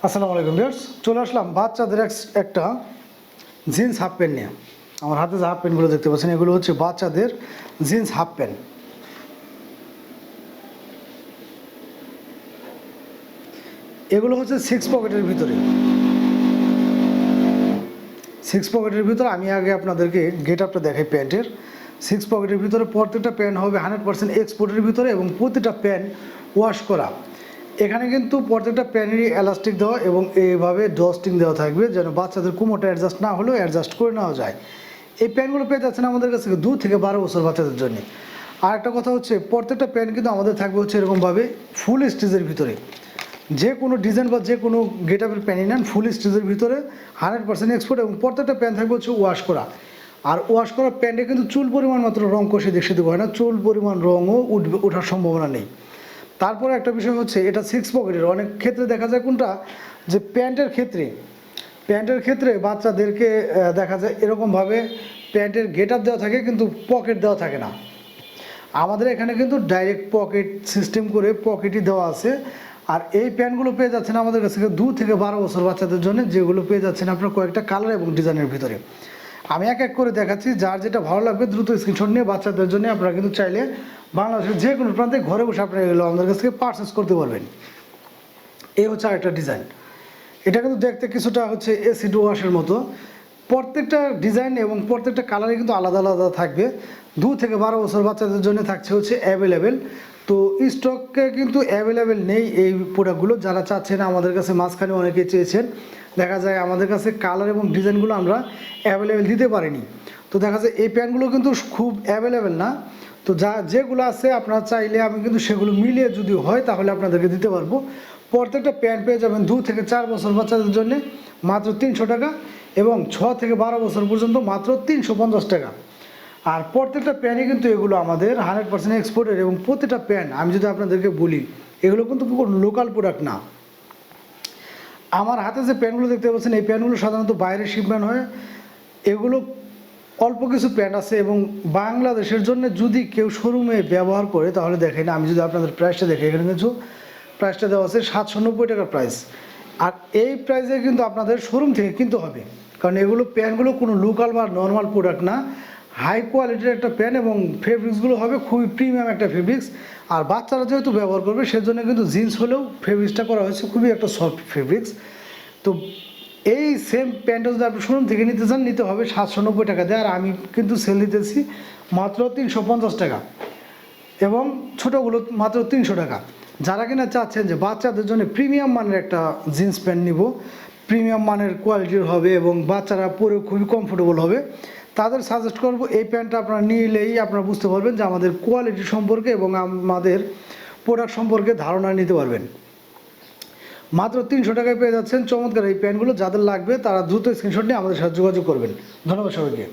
আসসালামু আলাইকুম ভিউয়ার্স, চলে আসলাম বাচ্চাদের একটা জিন্স হাফ প্যান্ট নিয়ে। আমার হাতে যে হাফ প্যান্টগুলো দেখতে পাচ্ছেন এগুলো হচ্ছে বাচ্চাদের জিন্স হাফ প্যান্ট। এগুলো হচ্ছে সিক্স পকেটের ভিতরে আমি আগে আপনাদেরকে গেট আপটা দেখাই প্যান্টের। সিক্স পকেটের ভিতরে প্রত্যেকটা প্যান্ট হবে 100% এক্সপোর্টের ভিতরে এবং প্রতিটা প্যান্ট ওয়াশ করা। এখানে কিন্তু প্রত্যেকটা প্যানেরই এলাস্টিক দেওয়া এবং এইভাবে ডস্টিং দেওয়া থাকবে যেন বাচ্চাদের কোমরটা অ্যাডজাস্ট না হলেও অ্যাডজাস্ট করে নেওয়া যায়। এই প্যান্টগুলো পেয়ে যাচ্ছেন আমাদের কাছ থেকে 2 থেকে 12 বছর বাচ্চাদের জন্য। আর একটা কথা হচ্ছে প্রত্যেকটা প্যান্ট কিন্তু আমাদের থাকবে হচ্ছে এরকমভাবে ফুল স্টিচের ভিতরে। যে কোনো ডিজাইন বা যে কোনো গেট আপের প্যান্টই নেন ফুল স্টিচের ভিতরে 100% এক্সপোর্ট এবং প্রত্যেকটা প্যান্ট থাকবে হচ্ছে ওয়াশ করা। আর ওয়াশ করা প্যান্টে কিন্তু চুল পরিমাণ মাত্র রং কষে দেখে দেবো হয় না, চুল পরিমাণ রঙও ওঠার সম্ভাবনা নেই। তারপরে একটা বিষয় হচ্ছে এটা সিক্স পকেটের। অনেক ক্ষেত্রে দেখা যায় কোনটা যে প্যান্টের ক্ষেত্রে বাচ্চাদেরকে দেখা যায় এরকমভাবে প্যান্টের গেট আপ দেওয়া থাকে কিন্তু পকেট দেওয়া থাকে না। আমাদের এখানে কিন্তু ডাইরেক্ট পকেট সিস্টেম করে পকেটই দেওয়া আছে। আর এই প্যান্টগুলো পেয়ে যাচ্ছেন আমাদের কাছ থেকে 2 থেকে 12 বছর বাচ্চাদের জন্য, যেগুলো পেয়ে যাচ্ছেন আপনার কয়েকটা কালার এবং ডিজাইনের ভিতরে। আমি এক এক করে দেখাচ্ছি, যার যেটা ভালো লাগবে দ্রুত স্ক্রিনশট নিয়ে বাচ্চাদের জন্য আপনারা কিন্তু চাইলে বাংলাদেশের যে কোনো প্রান্তে ঘরে বসে আপনারা এগুলো আমাদের কাছ থেকে পারচেস করতে পারবেন। এই হচ্ছে আরেকটা ডিজাইন। এটা কিন্তু দেখতে কিছুটা হচ্ছে এসিড ওয়াশের মতো। প্রত্যেকটা ডিজাইন এবং প্রত্যেকটা কালারে কিন্তু আলাদা আলাদা থাকবে। 2 থেকে 12 বছর বাচ্চাদের জন্য থাকছে হচ্ছে অ্যাভেলেবেল। তো স্টকে কিন্তু অ্যাভেলেবেল নেই এই প্রোডাক্টগুলো। যারা চাচ্ছেন আমাদের কাছে, মাঝখানে অনেকে চেয়েছেন, দেখা যায় আমাদের কাছে কালার এবং ডিজাইনগুলো আমরা অ্যাভেলেবেল দিতে পারিনি। তো দেখা যায় এই প্যান্টগুলো কিন্তু খুব অ্যাভেলেবেল না। তো যেগুলো আছে আপনারা চাইলে আমি কিন্তু সেগুলো মিলিয়ে যদি হয় তাহলে আপনাদেরকে দিতে পারবো। প্রত্যেকটা প্যান্ট পেয়ে যাবেন 2 থেকে 4 বছর বাচ্চাদের জন্য মাত্র 300 টাকা এবং 6 থেকে 12 বছর পর্যন্ত মাত্র 350 টাকা। আর প্রত্যেকটা প্যান্টই কিন্তু এগুলো আমাদের 100% এক্সপোর্টের এবং প্রতিটা প্যান্ট আমি যদি আপনাদেরকে বলি এগুলো কিন্তু কোনো লোকাল প্রোডাক্ট না। আমার হাতে যে প্যান্টগুলো দেখতে পাচ্ছেন এই প্যান্টগুলো সাধারণত বাইরে শিপমেন্ট হয়। এগুলো অল্প কিছু প্যান্ট আছে এবং বাংলাদেশের জন্য যদি কেউ শোরুমে ব্যবহার করে তাহলে দেখেন, আমি যদি আপনাদের প্রাইসটা দেখি, এখানে কিছু প্রাইসটা দেওয়া আছে 790 টাকার প্রাইস। আর এই প্রাইসে কিন্তু আপনাদের শোরুম থেকে কিনতে হবে, কারণ এগুলো প্যান্টগুলো কোনো লোকাল বা নর্মাল প্রোডাক্ট না, হাই কোয়ালিটির একটা প্যান্ট এবং ফেব্রিক্সগুলো হবে খুবই প্রিমিয়াম একটা ফেব্রিক্স। আর বাচ্চারা যেহেতু ব্যবহার করবে সেজন্য কিন্তু জিন্স হলেও ফেব্রিক্সটা করা হয়েছে খুবই একটা সফট ফেব্রিক্স। তো এই সেম প্যান্টটা যদি আপনি শোরুম থেকে নিতে চান নিতে হবে 790 টাকা দিয়ে। আর আমি কিন্তু সেল দিতেছি মাত্র 350 টাকা এবং ছোটোগুলো মাত্র 300 টাকা। যারা কিনা চাচ্ছেন যে বাচ্চাদের জন্য প্রিমিয়াম মানের একটা জিন্স প্যান্ট নিব, প্রিমিয়াম মানের কোয়ালিটির হবে এবং বাচ্চারা পরে খুবই কমফোর্টেবল হবে, তাদের সাজেস্ট করব এই প্যান্টটা আপনারা নিলেই আপনারা বুঝতে পারবেন যে আমাদের কোয়ালিটি সম্পর্কে এবং আমাদের প্রোডাক্ট সম্পর্কে ধারণা নিতে পারবেন। মাত্র 300 টাকায় পেয়ে যাচ্ছেন চমৎকার এই প্যান্টগুলো। যাদের লাগবে তারা দ্রুত স্ক্রিনশট নিয়ে আমাদের সাথে যোগাযোগ করবেন। ধন্যবাদ সবাইকে।